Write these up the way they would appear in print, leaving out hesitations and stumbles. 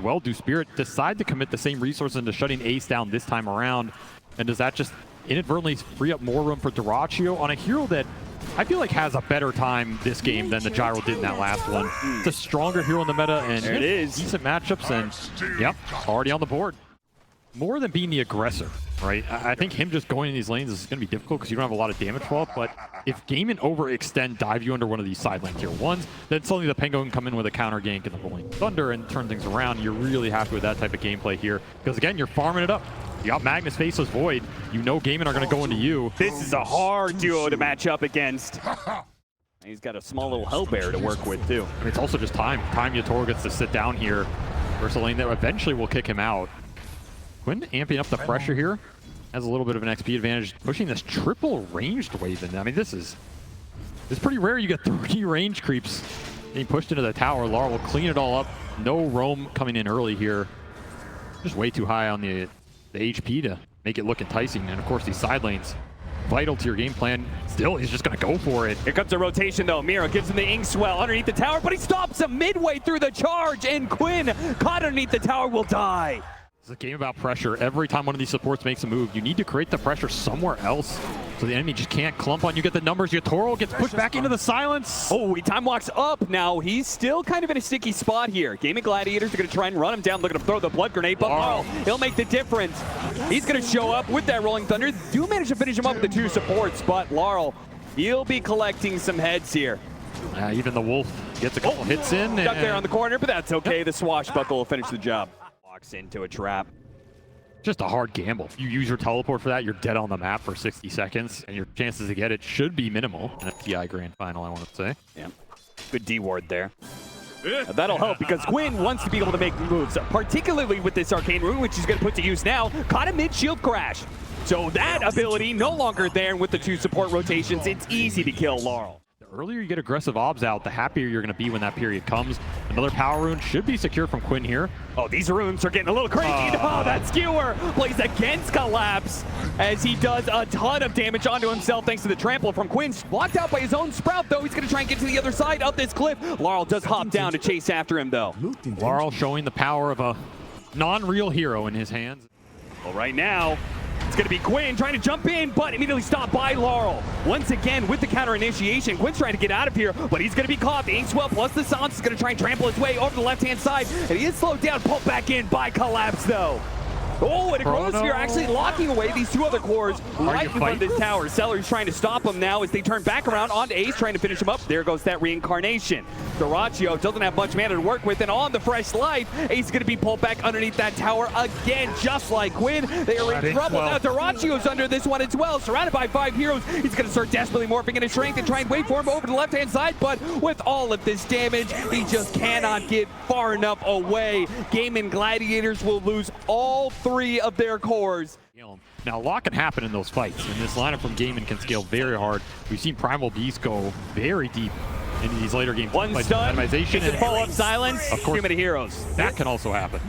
well. Do Spirit decide to commit the same resources into shutting Ace down this time around? And does that just inadvertently free up more room for Dyrachyo on a hero that I feel like has a better time this game than the Gyro did in that last one? It's a stronger hero in the meta, and there it is. Decent matchups, and yep, already on the board. More than being the aggressor, right? I think him just going in these lanes is going to be difficult because you don't have a lot of damage fall up, but if Gaimin overextend, dive you under one of these side lane tier 1s, then suddenly the Penguin can come in with a counter gank and the Rolling Thunder and turn things around. You're really happy with that type of gameplay here because, again, you're farming it up. You got Magnus, Faceless, Void. You know Gaimin are going to go into you. This is a hard duo to match up against. He's got a small little Hellbear to work with, too. I mean, it's also just time. Yatoro gets to sit down here versus a lane that eventually will kick him out. Quinn amping up the pressure here. Has a little bit of an XP advantage, pushing this triple ranged wave in. I mean, it's pretty rare you get 3 range creeps being pushed into the tower. Lara will clean it all up. No roam coming in early here. Just way too high on the HP to make it look enticing. And of course, these side lanes, vital to your game plan. Still, he's just gonna go for it. Here comes a rotation though. Mira gives him the Inkswell underneath the tower, but he stops him midway through the charge, and Quinn, caught underneath the tower, will die. It's a game about pressure. Every time one of these supports makes a move, you need to create the pressure somewhere else so the enemy just can't clump on you. Get the numbers. Yatoro gets pushed back into the silence. Oh, he time walks up. Now he's still kind of in a sticky spot here. Gaming Gladiators are going to try and run him down. Look at him throw the blood grenade, but Laurel, he'll make the difference. He's going to show up with that Rolling Thunder. Do manage to finish him up with the 2 supports, but Laurel, he'll be collecting some heads here. Even the Wolf gets a couple hits in. Stuck there on the corner, but that's okay. The Swashbuckle will finish the job. Walks into a trap. Just a hard gamble. You use your teleport for that, you're dead on the map for 60 seconds, and your chances to get it should be minimal in a TI Grand Final, I want to say. Yeah, good D-ward there. That'll help because Quinn wants to be able to make moves, particularly with this Arcane Rune, which he's going to put to use now. Caught a mid-shield crash. So that ability no longer there, and with the 2 support rotations, it's easy to kill Laurel. The earlier you get aggressive obs out, the happier you're going to be when that period comes. Another power rune should be secure from Quinn here. Oh, these runes are getting a little crazy. Oh, that skewer plays against Collapse as he does a ton of damage onto himself thanks to the trample from Quinn. Blocked out by his own Sprout, though. He's going to try and get to the other side of this cliff. Laurel does hop down to chase after him, though. Laurel showing the power of a non-real hero in his hands. Well, right now, it's going to be Quinn trying to jump in, but immediately stopped by Laurel. Once again, with the counter initiation, Quinn's trying to get out of here, but he's going to be caught. The Inkswell plus the Silence is going to try and trample his way over the left-hand side, and he is slowed down, pulled back in by Collapse, though. Oh, and a Chronosphere actually locking away these 2 other cores right in front of this tower. Seller's trying to stop him now as they turn back around onto Ace, trying to finish him up. There goes that reincarnation. Dyrachyo doesn't have much mana to work with, and on the fresh life, Ace is going to be pulled back underneath that tower again, just like Quinn. They are in trouble. Now Dyrachyo's under this one as well, surrounded by 5 heroes. He's going to start desperately morphing into strength and try and wait for him over the left-hand side, but with all of this damage, he just cannot get far enough away. Gaimin Gladiators will lose all 3 of their cores. Now, a lot can happen in those fights, and this lineup from Gaimin can scale very hard. We've seen Primal Beast go very deep into these later games. One stun, and follow-up silence, of course, too many heroes. That can also happen.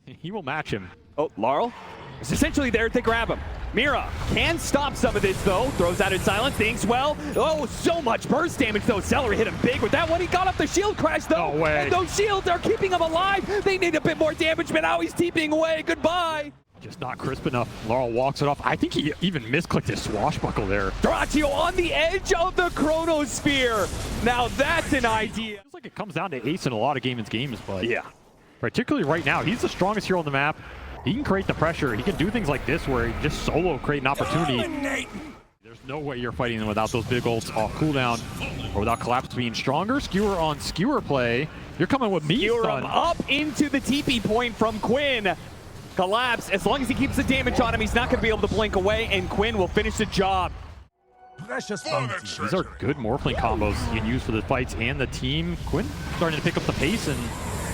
He will match him. Oh, Laurel is essentially there to grab him. Mira can stop some of this, though. Throws out in silence. The Inkswell. Oh, so much burst damage, though. Celery hit him big with that one. He got off the shield crash, though. No way. And those shields are keeping him alive. They need a bit more damage, but now he's TPing away. Goodbye. Just not crisp enough. Laurel walks it off. I think he even misclicked his swashbuckle there. Dyrachyo on the edge of the Chronosphere. Now that's an idea. Feels like it comes down to Ace in a lot of Gaimin's games, but yeah, particularly right now, he's the strongest hero on the map. He can create the pressure. He can do things like this where he just solo create an opportunity. There's no way you're fighting them without those big ults off cooldown or without Collapse being stronger. Skewer on skewer play. You're coming with me. Skewer him up into the TP point from Quinn. Collapse, as long as he keeps the damage on him, he's not going to be able to blink away, and Quinn will finish the job. Precious These are good Morphling combos you can use for the fights and the team. Quinn starting to pick up the pace and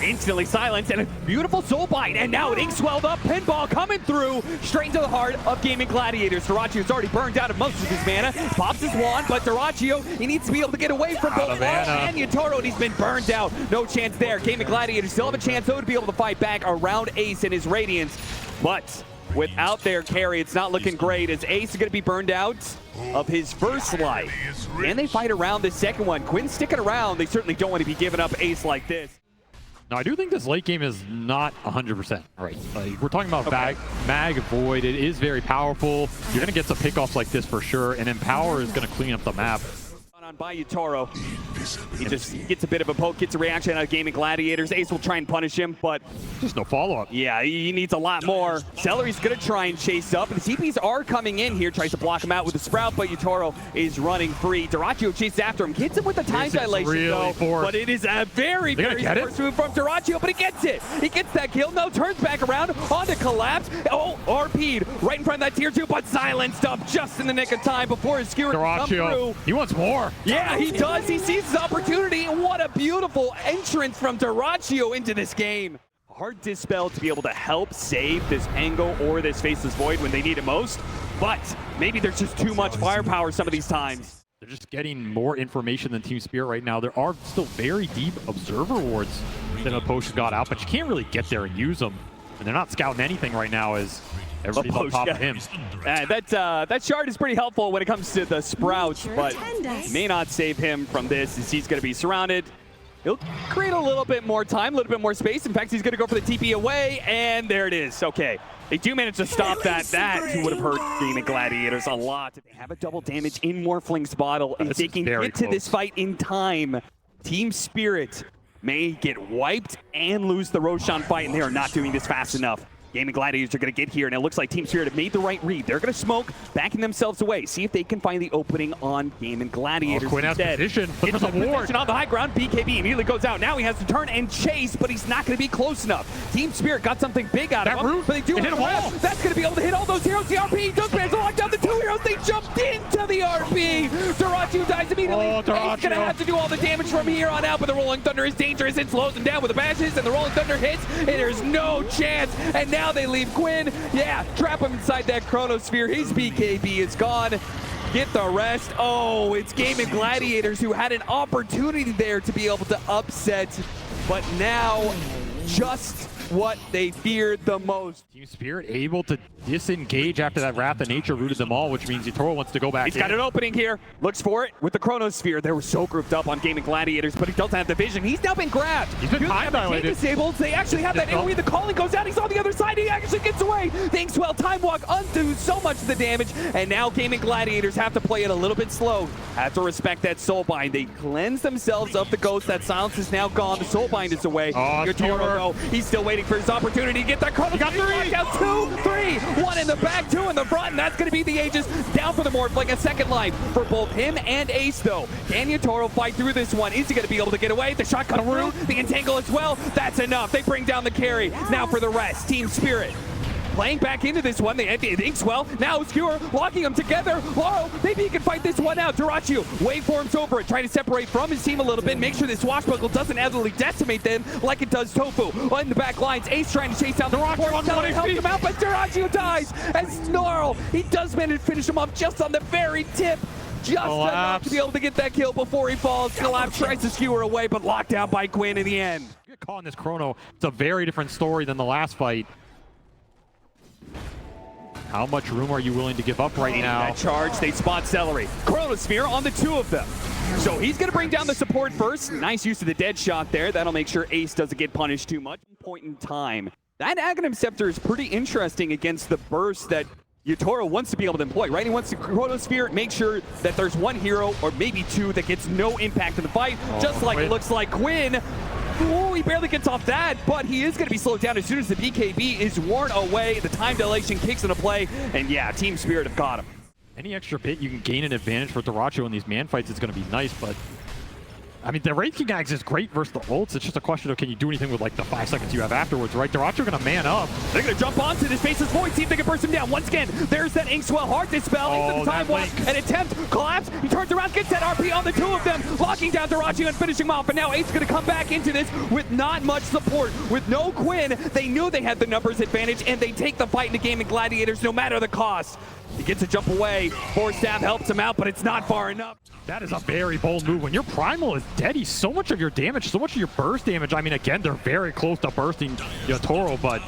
instantly silenced, and a beautiful soul bite, and now it Inkswelled up, pinball coming through, straight into the heart of Gaimin Gladiators. Dyrachyo's already burned out of most of his mana, pops his wand, but Dyrachyo, he needs to be able to get away from both and Yatoro, and he's been burned out. No chance there. Gaimin Gladiators still have a chance, though, to be able to fight back around Ace and his Radiance, but without their carry, it's not looking great, as Ace is going to be burned out of his first life. And they fight around the second one. Quinn's sticking around. They certainly don't want to be giving up Ace like this. Now, I do think this late game is not 100% right. Like, we're talking about Mag Void. It is very powerful. You're going to get some pickoffs like this for sure, and Empower is going to clean up the map. On by Yutaro. He just gets a bit of a poke, gets a reaction out of Gaming Gladiators. Ace will try and punish him, but just no follow-up. Yeah, he needs a lot more. Celery's gonna try and chase up. The TPs are coming in here, tries to block him out with the Sprout, but Yutaro is running free. Dyrachyo chases after him, gets him with the time dilation really though, forced. but it is a very forced move from Dyrachyo, but he gets it. He gets that kill, no, turns back around on the collapse. Oh, RP'd right in front of that tier 2, but silenced up just in the nick of time before his skewer can come through. He wants more. Yeah, he does. He sees his opportunity, and what a beautiful entrance from Dyrachyo into this game. Hard Dispel to be able to help save this Pango or this Faceless Void when they need it most, but maybe there's just too much firepower some of these times. They're just getting more information than Team Spirit right now. There are still very deep Observer wards that a Potion got out, but you can't really get there and use them. And they're not scouting anything right now as everybody's on top of him. That shard is pretty helpful when it comes to the Sprouts, but may not save him from this as he's going to be surrounded. He'll create a little bit more time, a little bit more space. In fact, he's going to go for the TP away, and there it is. Okay, they do manage to stop that. That would have hurt Gaming Gladiators a lot. If they have a double damage in Morphling's bottle, if they can get to this fight in time, Team Spirit may get wiped and lose the Roshan fight, and they are not doing this fast enough. Gaming Gladiators are going to get here, and it looks like Team Spirit have made the right read. They're going to smoke, backing themselves away. See if they can find the opening on Gaming Gladiators. Quinn has position. It's a position on the high ground. BKB immediately goes out. Now he has to turn and chase, but he's not going to be close enough. Team Spirit got something big out of him, but they do hit a wall. That's going to be able to hit all those heroes. The RP does manage to lock down the 2 heroes. They jumped into the RP. Dyrachyo dies immediately. He's going to have to do all the damage from here on out, but the Rolling Thunder is dangerous. It slows him down with the bashes, and the Rolling Thunder hits, and there's no chance. And now they leave Quinn. Yeah, trap him inside that Chronosphere. His BKB is gone. Get the rest. Oh, it's Gaming Gladiators who had an opportunity there to be able to upset, but now just what they feared the most. Team Spirit able to disengage after that Wrath of Nature rooted them all, which means Yutaro wants to go back. He's got an opening here. Looks for it with the Chronosphere. They were so grouped up on Gaming Gladiators, but he doesn't have the vision. He's now been grabbed. He's been time dilated. Disabled. They actually have that AoE. The calling goes out. He's on the other side. He actually gets away. Thanks, well, Time Walk undoes so much of the damage, and now Gaming Gladiators have to play it a little bit slow. Have to respect that Soulbind. They cleanse themselves of the ghost. That silence is now gone. The Soulbind is away. Yutaro, though, he's still waiting for his opportunity to get that Chrono. He got 3. Out 2, 3. 1 in the back, 2 in the front, and that's going to be the Aegis down for the Morphling. A second life for both him and Ace, though. Can Yutaro fight through this one? Is he going to be able to get away? The shot cut through, the entangle as well. That's enough. They bring down the carry. Now for the rest, Team Spirit playing back into this one. The Inkswell, now Skewer, locking them together. Laurel, maybe he can fight this one out. Dyrachyo, waveforms over it, trying to separate from his team a little bit, make sure this Swashbuckle doesn't absolutely decimate them like it does Tofu. In the back lines, Ace trying to chase down the Dyrachyo, helps him out, but Dyrachyo dies as Laurel, he does manage to finish him off just on the very tip. Just enough to be able to get that kill before he falls. Collapse tries to skewer away, but locked down by Quinn in the end. You're calling this Chrono. It's a very different story than the last fight. How much room are you willing to give up right now? That charge, they spot Celery. Chronosphere on the 2 of them. So he's going to bring down the support first. Nice use of the dead shot there. That'll make sure Ace doesn't get punished too much. Point in time. That Aghanim Scepter is pretty interesting against the burst that Yutaro wants to be able to employ, right? He wants to Chronosphere, make sure that there's 1 hero or maybe 2 that gets no impact in the fight, just like it looks like Quinn. Ooh, he barely gets off that, but he is going to be slowed down as soon as the BKB is worn away. The time dilation kicks into play, and yeah, Team Spirit have got him. Any extra bit you can gain an advantage for Dyrachyo in these man fights is going to be nice, but I mean, the Wraith King Axe is great versus the ults. It's just a question of can you do anything with like the 5 seconds you have afterwards, right? Dyrachyo going to man up. They're going to jump onto this Faceless Void, see if they can burst him down. Once again, there's that Inkswell Hard Dispel into the Time Walk. An attempt, collapse. He turns around, gets that RP on the 2 of them, locking down Dyrachyo and finishing him off. And now Ace is going to come back into this with not much support. With no Quinn, they knew they had the numbers advantage, and they take the fight into Gaming Gladiators no matter the cost. He gets a jump away. Force Staff helps him out, but it's not far enough. That is a very bold move. When your Primal is dead, he's so much of your damage, so much of your burst damage. I mean, again, they're very close to bursting Yutaro, but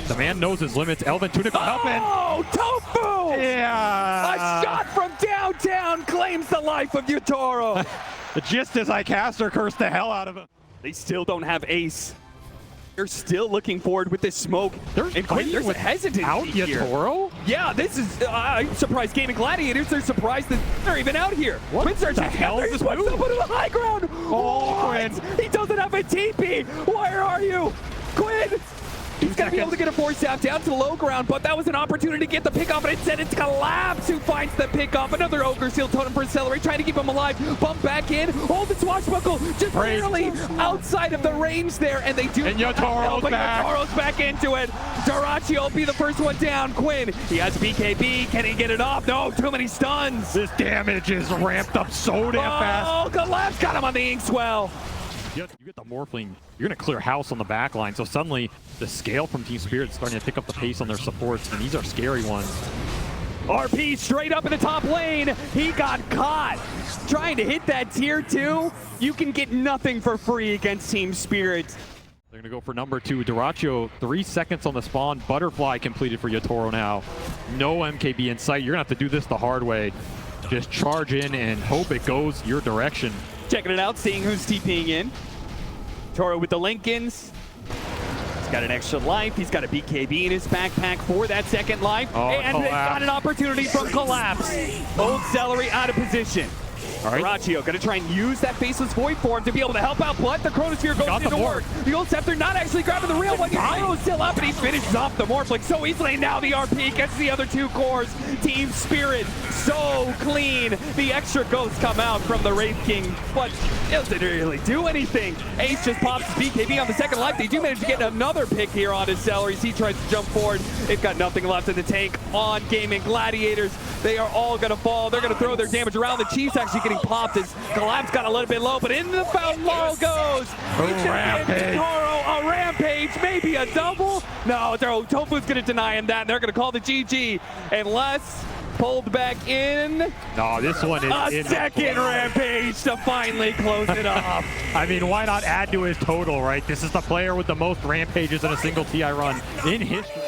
the man knows his limits. Elven Tunic will help in. Oh, Tofu! Yeah! A shot from downtown claims the life of Yutaro. Just as I cast her, curse the hell out of him. They still don't have Ace. They're still looking forward with this smoke. There's And Quinn, there's a hesitancy out here. Yatoro? Yeah, this is, I'm surprised Gaming Gladiators, they're surprised that they're even out here. What Quinn starts the to hell this one up into the high ground. Oh, What? Quinn. He doesn't have a TP. Where are you? Quinn! He's going to be able to get a force staff down to the low ground, but that was an opportunity to get the pick off, and instead it's Collapse who finds the pick off. Another Ogre Seal Totem for Accelerate, trying to keep him alive. Bump back in, hold the Swashbuckle, just barely outside of the range there, and they do. And Yatoro's back. Yatoro's back into it. Dyrachyo will be the first one down. Quinn, he has BKB. Can he get it off? No, too many stuns. This damage is ramped up so damn fast. Oh, Collapse got him on the Inkswell. You get the Morphling, you're going to clear house on the back line. So suddenly the scale from Team Spirit is starting to pick up the pace on their supports, and these are scary ones. RP straight up in the top lane. He got caught trying to hit that tier 2. You can get nothing for free against Team Spirit. They're going to go for number 2. Dyrachyo, 3 seconds on the spawn. Butterfly completed for Yatoro now. No MKB in sight. You're going to have to do this the hard way. Just charge in and hope it goes your direction. Checking it out, seeing who's TPing in. Toro with the Lincolns. He's got an extra life. He's got a BKB in his backpack for that second life. Oh, and they Collapse. got an opportunity from Collapse. Old Celery out of position. All right. Dyrachyo gonna try and use that Faceless Void form to be able to help out, but the Chronosphere goes into work. The Old Scepter not actually grabbing the real one. Yatoro's still up, and he finishes off the Morphling so easily. Now the RP gets the other 2 cores. Team Spirit so clean. The extra ghosts come out from the Wraith King, but it doesn't really do anything. Ace just pops his BKB on the second life. They do manage to get another pick here on his Celeries. He tries to jump forward. They've got nothing left in the tank on Gaming Gladiators. They are all gonna fall. They're gonna throw their damage around. The Chiefs actually getting popped as Collapse got a little bit low, but into the fountain Laurel goes. Rampage. Toro, a rampage, maybe a double. No, Tofu's gonna deny him that, and they're gonna call the GG unless pulled back in. No, this one is A second rampage to finally close it off. I mean, why not add to his total, right? This is the player with the most rampages in a single TI run in history.